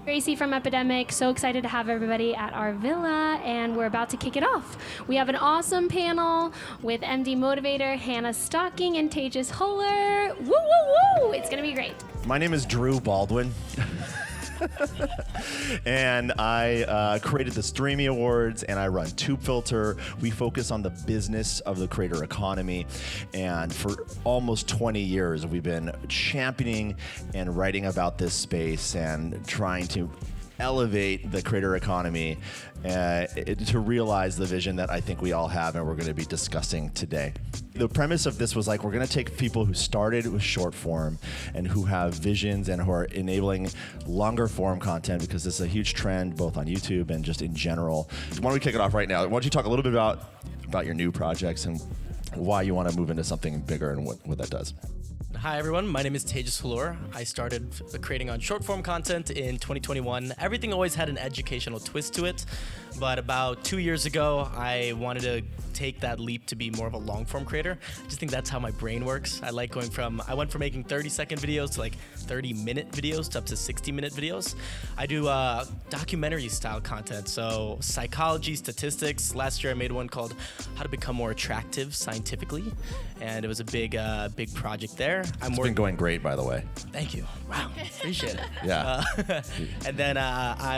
Gracie from Epidemic. So excited to have everybody at our villa, and we're about to kick it off. We have an awesome panel with MD Motivator, Hannah Stocking, and Tejas Huller. Woo, woo, woo! It's going to be great. My name is Drew Baldwin. And I created the Streamy Awards, and I run Tube Filter. We focus on the business of the creator economy, and for almost 20 years we've been championing and writing about this space and trying to elevate the creator economy to realize the vision that I think we all have and we're going to be discussing today. The premise of this was like, we're going to take people who started with short form and who have visions and who are enabling longer form content, because this is a huge trend both on YouTube and just in general. Why don't we kick it off right now? Why don't you talk a little bit about your new projects and why you want to move into something bigger and what that does? Hi everyone, my name is Tejas Huller. I started creating on short form content in 2021. Everything always had an educational twist to it, but about 2 years ago, I wanted to take that leap to be more of a long form creator. I just think that's how my brain works. I went from making 30-second videos to like 30-minute videos to up to 60-minute videos. I do documentary style content, so psychology, statistics. Last year I made one called How to Become More Attractive Scientifically, and it was a big project there. It's been going great, by the way. Thank you. Wow, appreciate it. Yeah. And then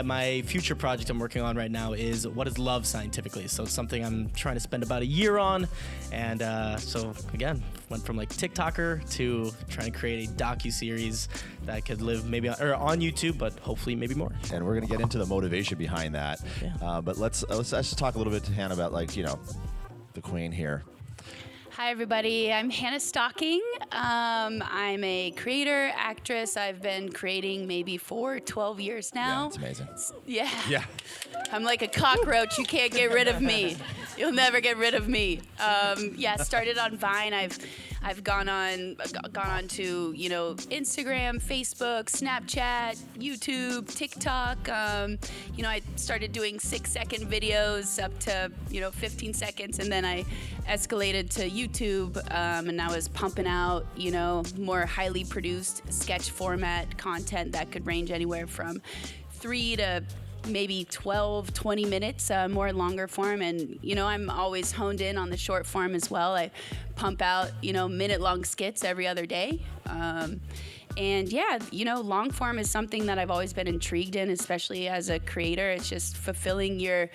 my future project I'm working on right now is What is Love Scientifically. So it's something I'm trying to spend about a year on. And so again, went from like TikToker to trying to create a docu-series that could live maybe on YouTube, but hopefully maybe more. And we're going to get into the motivation behind that. Yeah. But let's just talk a little bit to Hannah about, like, the queen here. Hi, everybody. I'm Hannah Stocking. I'm a creator, actress. I've been creating maybe for 12 years now. Yeah, it's amazing. Yeah. Yeah. I'm like a cockroach. You can't get rid of me. You'll never get rid of me. Started on Vine. I've gone on to Instagram, Facebook, Snapchat, YouTube, TikTok. I started doing 6-second videos up to 15 seconds, and then I escalated to YouTube, and I was pumping out more highly produced sketch format content that could range anywhere from 3 to maybe 12, 20 minutes, more longer form. And, I'm always honed in on the short form as well. I pump out, minute-long skits every other day. And yeah, long form is something that I've always been intrigued in, especially as a creator. It's just fulfilling your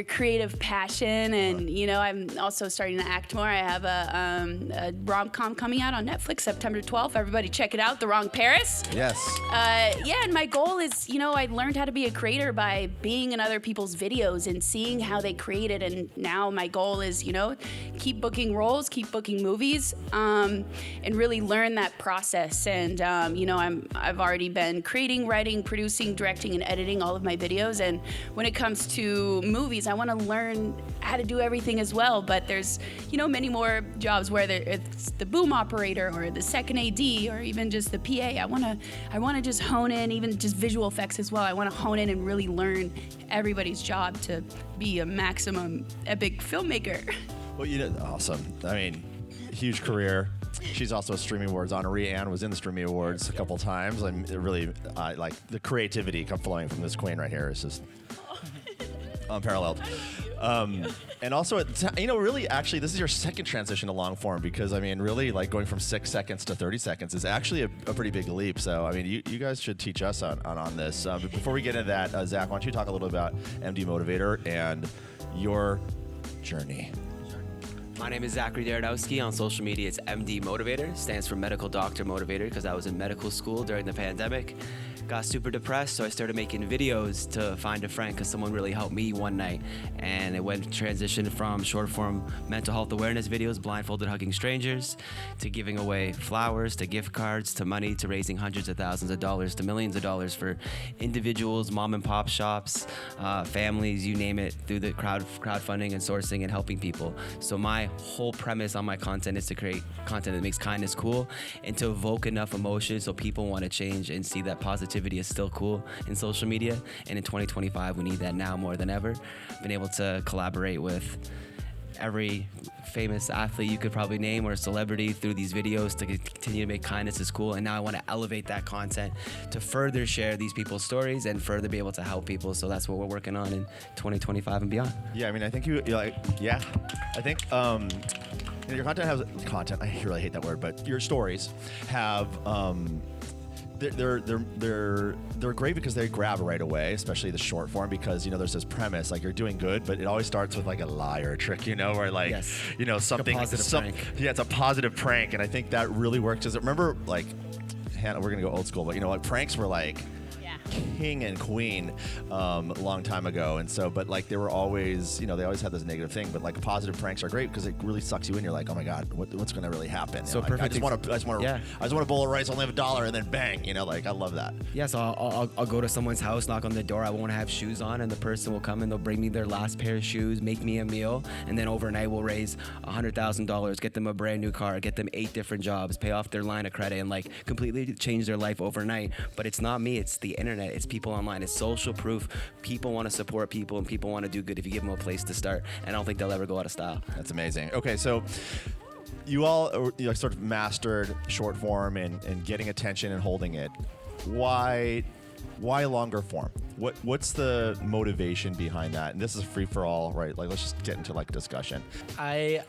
creative passion. And, I'm also starting to act more. I have a rom-com coming out on Netflix September 12th. Everybody check it out, The Wrong Paris. Yes. And my goal is, I learned how to be a creator by being in other people's videos and seeing how they created. And now my goal is, keep booking roles, keep booking movies, and really learn that process. And, I've already been creating, writing, producing, directing, and editing all of my videos. And when it comes to movies, I want to learn how to do everything as well. But there's, many more jobs where it's the boom operator or the second AD or even just the PA. I want to just hone in, even just visual effects as well. I want to hone in and really learn everybody's job to be a maximum epic filmmaker. Well, awesome. I mean, huge career. She's also a Streamy Awards honoree and was in the Streamy Awards a couple times. I'm really like the creativity flowing from this queen right here is just unparalleled. And also, really, actually, this is your second transition to long form, because, really, like going from 6 seconds to 30 seconds is actually a pretty big leap. So, you guys should teach us on this. But before we get into that, Zach, why don't you talk a little about MD Motivator and your journey? My name is Zachary Daradowski. On social media, it's MD Motivator. Stands for Medical Doctor Motivator, because I was in medical school during the pandemic. Got super depressed, so I started making videos to find a friend, because someone really helped me one night. And it transitioned from short form mental health awareness videos, blindfolded hugging strangers, to giving away flowers, to gift cards, to money, to raising hundreds of thousands of dollars, to millions of dollars for individuals, mom and pop shops, families, you name it, through the crowdfunding and sourcing and helping people. So my whole premise on my content is to create content that makes kindness cool and to evoke enough emotion so people want to change and see that positivity is still cool in social media. And in 2025, we need that now more than ever. Been able to collaborate with every famous athlete you could probably name or a celebrity through these videos to continue to make kindness is cool. And now I want to elevate that content to further share these people's stories and further be able to help people. So that's what we're working on in 2025 and beyond. Yeah, I mean, I think you're like, yeah, I think your content. I really hate that word, but your stories have. They're great because they grab right away, especially the short form, because there's this premise like you're doing good, but it always starts with like a lie or a trick, where like Yes. Something. Like a positive prank. Yeah, it's a positive prank, and I think that really works. Because remember, like, Hannah, we're gonna go old school, but pranks were like king and queen a long time ago, and so but like they were always they always had this negative thing, but like positive pranks are great because it really sucks you in. You're like, oh my god, what's going to really happen? So like, perfect. I just want a bowl of rice, only have $1, and then bang, like I love that. Yeah, so I'll go to someone's house, knock on the door. I won't have shoes on, and the person will come and they'll bring me their last pair of shoes, make me a meal, and then overnight we'll raise $100,000, get them a brand new car, get them 8 different jobs, pay off their line of credit, and like completely change their life overnight. But it's not me, it's the internet, it's people online, it's social proof. People want to support people and people want to do good if you give them a place to start. And I don't think they'll ever go out of style. That's amazing. Okay, so you all sort of mastered short form and getting attention and holding it. Why longer form? What's the motivation behind that? And this is free for all, right? Like, let's just get into like discussion. I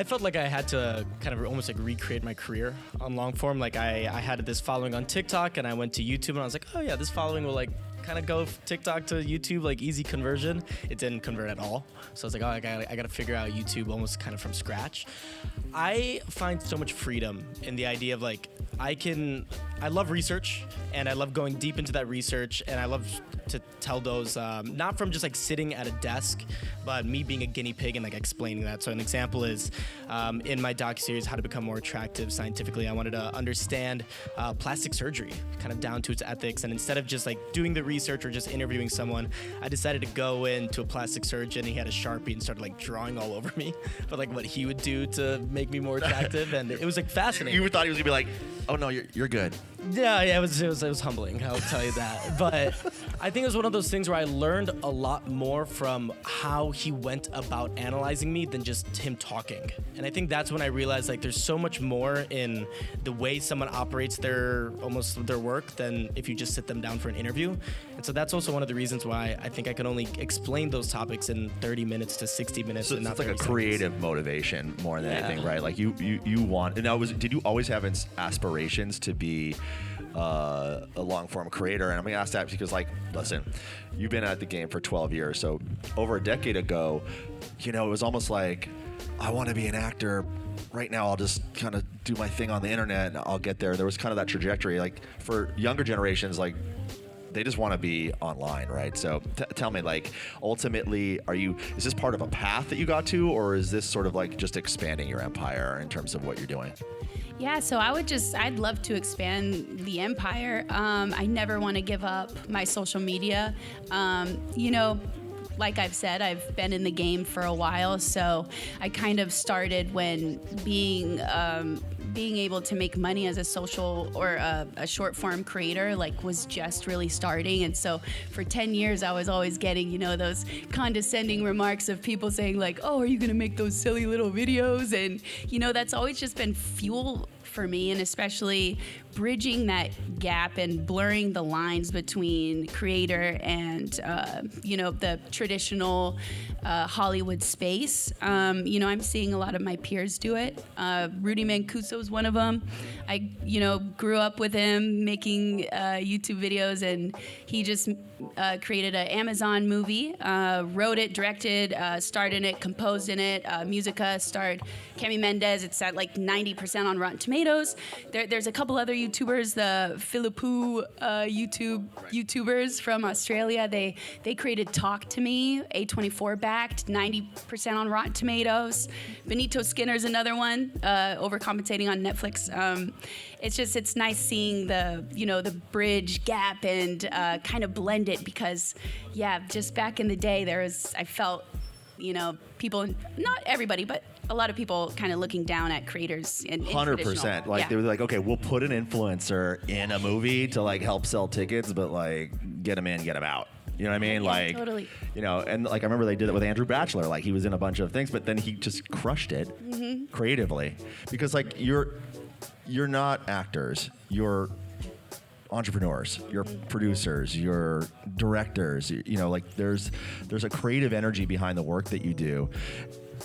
felt like I had to kind of almost like recreate my career on long form. Like I had this following on TikTok, and I went to YouTube, and I was like, oh yeah, this following will like kind of go TikTok to YouTube, like easy conversion. It didn't convert at all. So I was like, oh, I got to figure out YouTube almost kind of from scratch. I find so much freedom in the idea of like, I love research, and I love going deep into that research, and I love to tell those, not from just like sitting at a desk, but me being a guinea pig and like explaining that. So an example is in my docuseries, How to Become More Attractive Scientifically, I wanted to understand plastic surgery, kind of down to its ethics. And instead of just like doing the research or just interviewing someone, I decided to go into a plastic surgeon. He had a Sharpie and started like drawing all over me, but like what he would do to make me more attractive. And it was like fascinating. You thought he was gonna be like, oh no, you're good. Yeah, it was humbling, I'll tell you that. But I think it was one of those things where I learned a lot more from how he went about analyzing me than just him talking. And I think that's when I realized like there's so much more in the way someone operates their work than if you just sit them down for an interview. And so that's also one of the reasons why I think I can only explain those topics in 30 minutes to 60 minutes. So and it's not like a 30 creative seconds. motivation more than anything, right? Like you want. And now, did you always have aspirations to be a long form creator? And I'm gonna ask that because, like, listen, you've been at the game for 12 years. So over a decade ago, it was almost like, I want to be an actor. Right now, I'll just kind of do my thing on the internet and I'll get there. There was kind of that trajectory. Like for younger generations, like, they just want to be online, right? So tell me, like, ultimately, is this part of a path that you got to, or is this sort of like just expanding your empire in terms of what you're doing? Yeah, so I'd love to expand the empire. I never want to give up my social media. Like I've said, I've been in the game for a while, so I kind of started when being able to make money as a social or a short form creator was just really starting. And so for 10 years I was always getting those condescending remarks of people saying like, oh, are you gonna make those silly little videos? And that's always just been fuel for me, and especially bridging that gap and blurring the lines between creator and the traditional Hollywood space. I'm seeing a lot of my peers do it. Rudy Mancuso is one of them. I grew up with him making YouTube videos, and he just created an Amazon movie, wrote it, directed, starred in it, composed in it. Musica starred Cami Mendez. It's at like 90% on Rotten Tomatoes. There's a couple other YouTubers, the Philippou YouTubers from Australia. They created Talk to Me, A24 backed, 90% on Rotten Tomatoes. Benito Skinner's another one, overcompensating on Netflix. It's nice seeing the bridge gap and kind of blend it, because just back in the day I felt people, not everybody, but a lot of people kind of looking down at creators. 100%. Like, they were like, okay, we'll put an influencer in a movie to like help sell tickets, but like get them in, get them out. You know what I mean? Yeah, like, totally. you know, and like I remember they did it with Andrew Batchelor. Like he was in a bunch of things, but then he just crushed it creatively because like you're not actors, you're entrepreneurs, you're producers, you're directors. You know, like there's a creative energy behind the work that you do,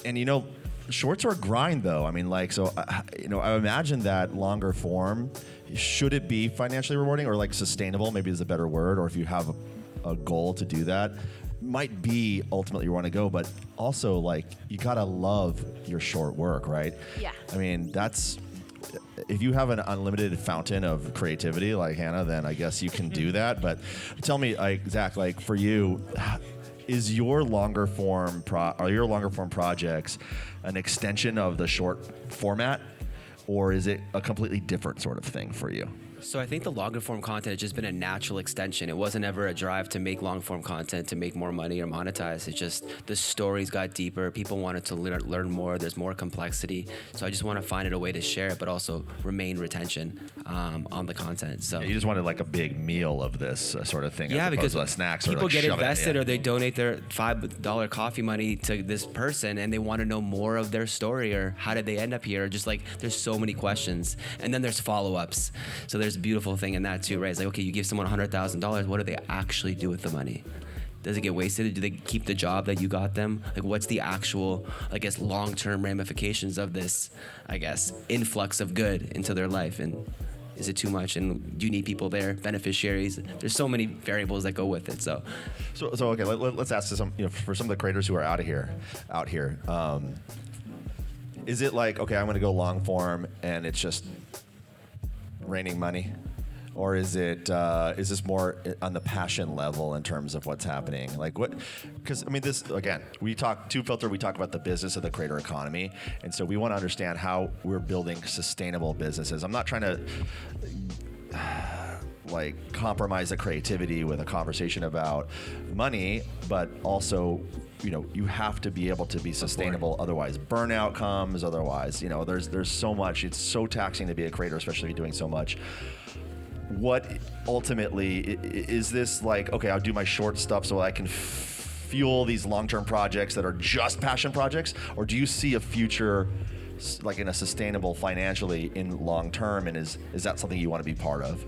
and you know. Shorts are a grind, though. I mean, like, so, you know, I imagine that longer form, should it be financially rewarding or like sustainable, maybe is a better word, or if you have a goal to do that, might be ultimately you want to go, but also like you gotta love your short work, right? Yeah. I mean, if you have an unlimited fountain of creativity like Hannah, then I guess you can do that. But tell me, like, Zach, like for you, is your longer form projects an extension of the short format, or is it a completely different sort of thing for you? So I think the longer form content has just been a natural extension. It wasn't ever a drive to make long form content to make more money or monetize. It's just the stories got deeper. People wanted to learn more. There's more complexity. So I just want to find a way to share it, but also remain retention on the content. So Yeah, you just wanted like a big meal of this sort of thing. yeah, as because opposed to snacks people or like get shove it in, invested yeah. or they donate their $5 coffee money to this person and they want to know more of their story or how did they end up here? Or just like there's so many questions. And then there's follow-ups. So there's a beautiful thing in that too, right? It's like, okay, you give someone $100,000, what do they actually do with the money? Does it get wasted? Do they keep the job that you got them? Like, what's the actual, I guess, long-term ramifications of this, I guess, influx of good into their life? And is it too much? And do you need people there, beneficiaries? There's so many variables that go with it. So okay, let's ask some, you know, for some of the creators who are out here, is it like, okay, I'm going to go long form and it's just raining money? Or is this more on the passion level in terms of what's happening? Like what? Because I mean, this again, we talk about the business of the creator economy, and so we want to understand how we're building sustainable businesses. I'm not trying to like compromise the creativity with a conversation about money, but also, you know, you have to be able to be sustainable. Otherwise, burnout comes. Otherwise, you know, there's so much. It's so taxing to be a creator, especially if you're doing so much. What ultimately is this like? Okay, I'll do my short stuff so I can fuel these long-term projects that are just passion projects, or do you see a future like in a sustainable financially in long term, and is that something you want to be part of?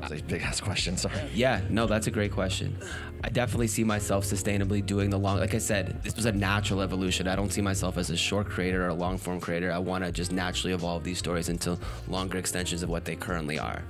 That's a big ass question, sorry. yeah, no, that's a great question. I definitely see myself sustainably doing the long, like I said, this was a natural evolution. I don't see myself as a short creator or a long form creator. I want to just naturally evolve these stories into longer extensions of what they currently are.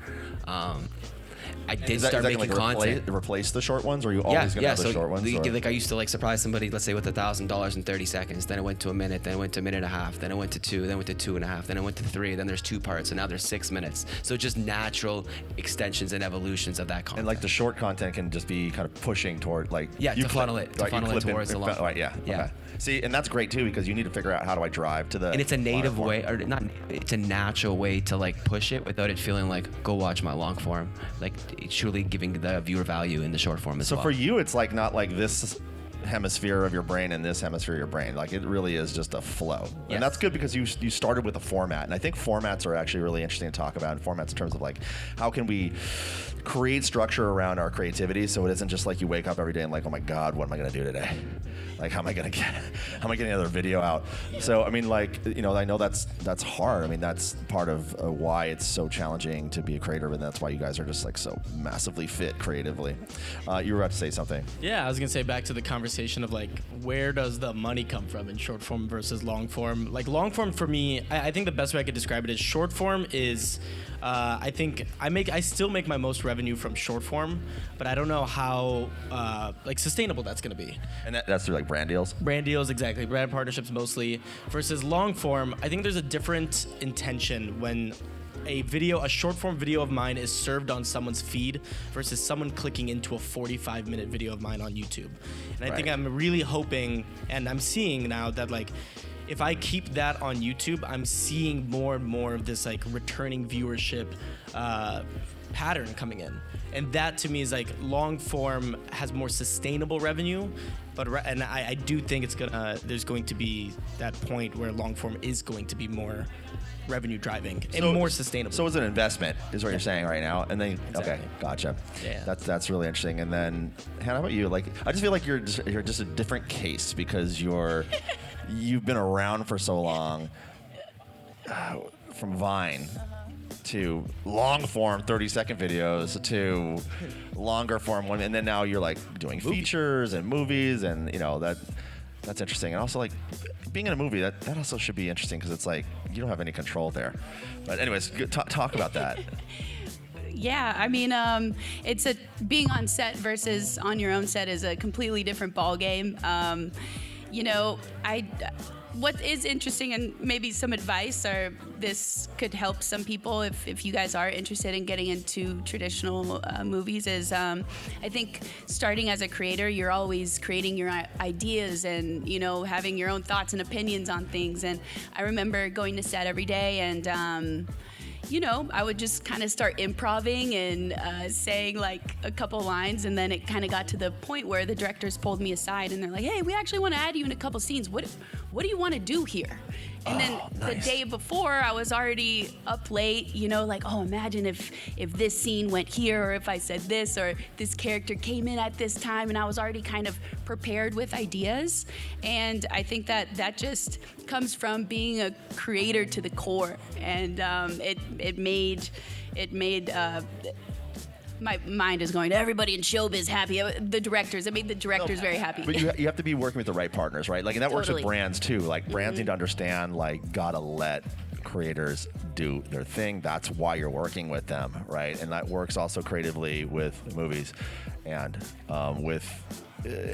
I did start making content. Replace the short ones, or are you always going to have the short ones? Like I used to like surprise somebody, let's say with $1,000 in 30 seconds. Then it went to a minute. Then it went to a minute and a half. Then it went to 2. Then it went to 2.5. Then it went to 3. Then there's 2 parts, and now there's 6 minutes. So just natural extensions and evolutions of that content. And like the short content can just be kind of pushing toward like funnel it towards the long. Right, yeah. Yeah. Okay. See, and that's great too because you need to figure out how do I drive to the. And it's a native way, or not. It's a natural way to like push it without it feeling like go watch my long form. Like it's truly giving the viewer value in the short form as well. So for you, it's like not like this hemisphere of your brain and this hemisphere of your brain. Like it really is just a flow. Yes. And that's good because you started with a format. And I think formats are actually really interesting to talk about. And formats in terms of like how can we create structure around our creativity so it isn't just like you wake up every day and like, oh my God, what am I going to do today? Like, how am I getting another video out? So, I mean, like, you know, I know that's hard. I mean, that's part of why it's so challenging to be a creator, and that's why you guys are just like so massively fit creatively. You were about to say something. Yeah, I was gonna say back to the conversation of like, where does the money come from in short form versus long form? Like long form for me, I think the best way I could describe it is short form is, I think I still make my most revenue from short form, but I don't know how like sustainable that's gonna be. And that's through like brand deals? Brand deals, exactly. Brand partnerships mostly. Versus long form, I think there's a different intention when a short form video of mine is served on someone's feed versus someone clicking into a 45-minute video of mine on YouTube. And I think I'm really hoping, and I'm seeing now that like, if I keep that on YouTube, I'm seeing more and more of this like returning viewership pattern coming in. And that to me is like long form has more sustainable revenue, and I do think there's going to be that point where long form is going to be more revenue driving and more sustainable. So it's an investment, is what you're saying right now. And then, Exactly. okay, gotcha. Yeah. That's really interesting. And then, Hannah, how about you? Like, I just feel like you're just a different case because you've been around for so long, from Vine to long form 30-second videos to longer form one, and then now you're like doing features and movies, and that's interesting. And also, like, being in a movie, that also should be interesting because it's like you don't have any control there. But anyways, talk about that. Yeah, I mean, it's being on set versus on your own set is a completely different ball game. What is interesting, and maybe some advice, or this could help some people if you guys are interested in getting into traditional movies, is I think starting as a creator, you're always creating your ideas and, having your own thoughts and opinions on things. And I remember going to set every day and, I would just kind of start improvising and saying like a couple lines, and then it kind of got to the point where the directors pulled me aside and they're like, "Hey, we actually want to add you in a couple scenes. What do you want to do here?" And then the day before, I was already up late, like, oh, imagine if this scene went here, or if I said this, or this character came in at this time, and I was already kind of prepared with ideas. And I think that just comes from being a creator to the core, and it made my mind is going to everybody in showbiz happy. The directors, it made the directors very happy. But you have to be working with the right partners, right? Like, and that works with Totally. brands too. Like, brands need to understand, like, gotta let creators do their thing. That's why you're working with them, right? And that works also creatively with movies, and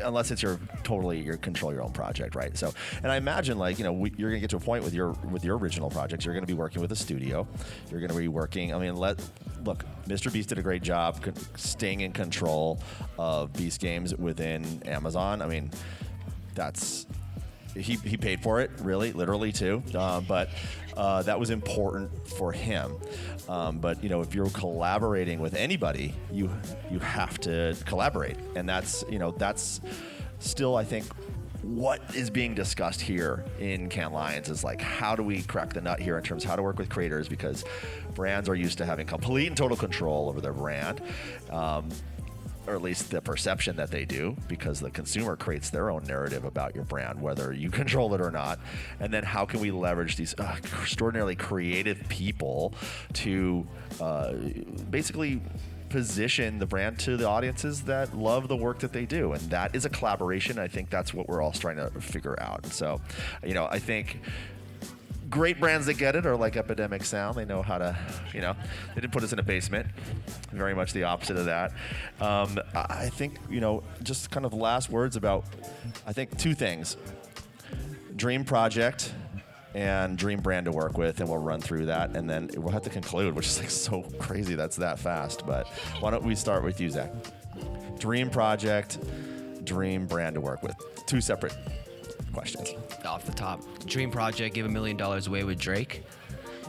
unless it's your control your own project, right? So, and I imagine, like, you're gonna get to a point with your original projects. You're gonna be working with a studio. You're gonna be working. I mean, look, Mr. Beast did a great job staying in control of Beast Games within Amazon. I mean, he paid for it, really, literally too. But that was important for him. But if you're collaborating with anybody, you have to collaborate, and that's still, I think, what is being discussed here in Cannes Lions is like, how do we crack the nut here in terms of how to work with creators, because brands are used to having complete and total control over their brand. Or at least the perception that they do, because the consumer creates their own narrative about your brand, whether you control it or not. And then how can we leverage these extraordinarily creative people to basically position the brand to the audiences that love the work that they do? And that is a collaboration. I think that's what we're all trying to figure out. So, I think great brands that get it are like Epidemic Sound. They know how to, they didn't put us in a basement. Very much the opposite of that. I think, just kind of last words about, I think, two things: dream project and dream brand to work with, and we'll run through that, and then we'll have to conclude, which is like so crazy that's that fast. But why don't we start with you, Zach? Dream project, dream brand to work with. Two separate questions. Off the top, dream project: give $1 million away with Drake.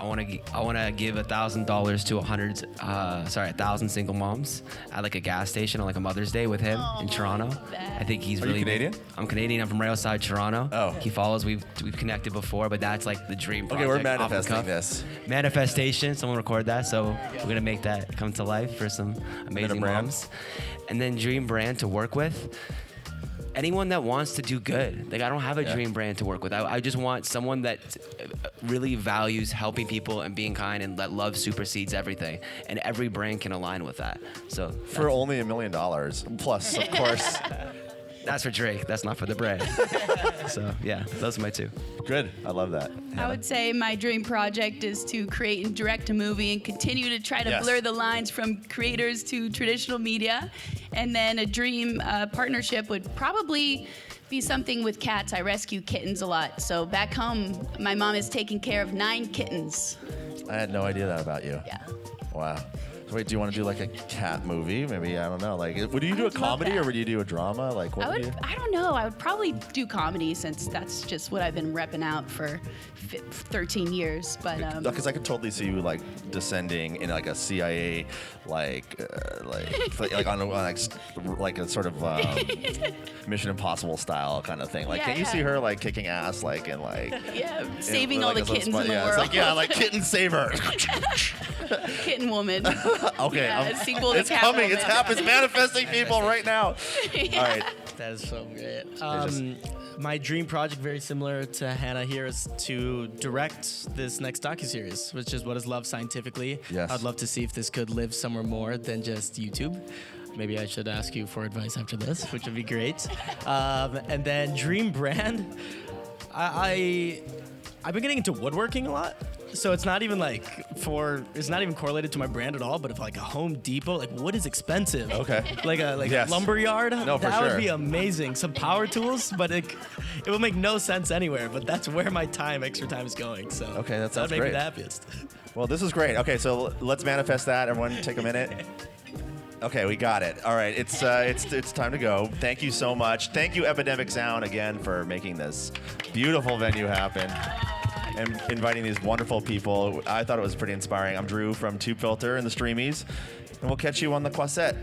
I want to give $1,000 to 1,000 single moms at like a gas station on like a Mother's Day with him in Toronto. I think he's Are really you Canadian? I'm Canadian. I'm from right outside Toronto. Oh. He follows. We've connected before, but that's like the dream project. Okay, we're off the manifesting cuff. this. Manifestation. Someone record that. So we're gonna make that come to life for some amazing brand. moms. And then dream brand to work with. Anyone that wants to do good. Like, I don't have a dream brand to work with. I just want someone that really values helping people and being kind, and that love supersedes everything. And every brand can align with that. So For only $1 million. Plus, of course. that's for Drake. That's not for the brand. So yeah, those are my two. Good. I love that. I would say my dream project is to create and direct a movie and continue to try to Yes. blur the lines from creators to traditional media. And then a dream partnership would probably be something with cats. I rescue kittens a lot. So back home, my mom is taking care of 9 kittens. I had no idea that about you. Yeah. Wow. Wait, do you want to do like a cat movie? Maybe, I don't know. Like, would you do a would love comedy or that. would you do a drama? Like, what would you? I don't know. I would probably do comedy since that's just what I've been repping out for 13 years. But Because I could totally see you like descending in like a CIA, like on like a sort of Mission Impossible style kind of thing. Like, Yeah, can you yeah. see her like kicking ass, like in like yeah, saving all like, the a kittens in the yeah, world. It's like, yeah, like kitten saver. Kitten Woman. Okay, Yeah, a sequel to it's coming. It's Catwoman. happening. It's manifesting, people, right now. Yeah. All right. That is so great. just- My dream project, very similar to Hannah here, is to direct this next docuseries, which is What is Love Scientifically. Yes. I'd love to see if this could live somewhere more than just YouTube. Maybe I should ask you for advice after this, which would be great. And then dream brand, I've been getting into woodworking a lot. So it's not even it's not even correlated to my brand at all, but if like a Home Depot, like wood is expensive. Okay. Like Yes. a lumber yard, No, for that sure. would be amazing. Some power tools, but it will make no sense anywhere, but that's where my extra time is going. So Okay, that sounds would make me great. the happiest. Well, this is great. Okay, so let's manifest that. Everyone, take a minute. Okay, we got it. All right, it's time to go. Thank you so much. Thank you, Epidemic Sound, again for making this beautiful venue happen and inviting these wonderful people. I thought it was pretty inspiring. I'm Drew from Tube Filter and the Streamies, and we'll catch you on the Quaset.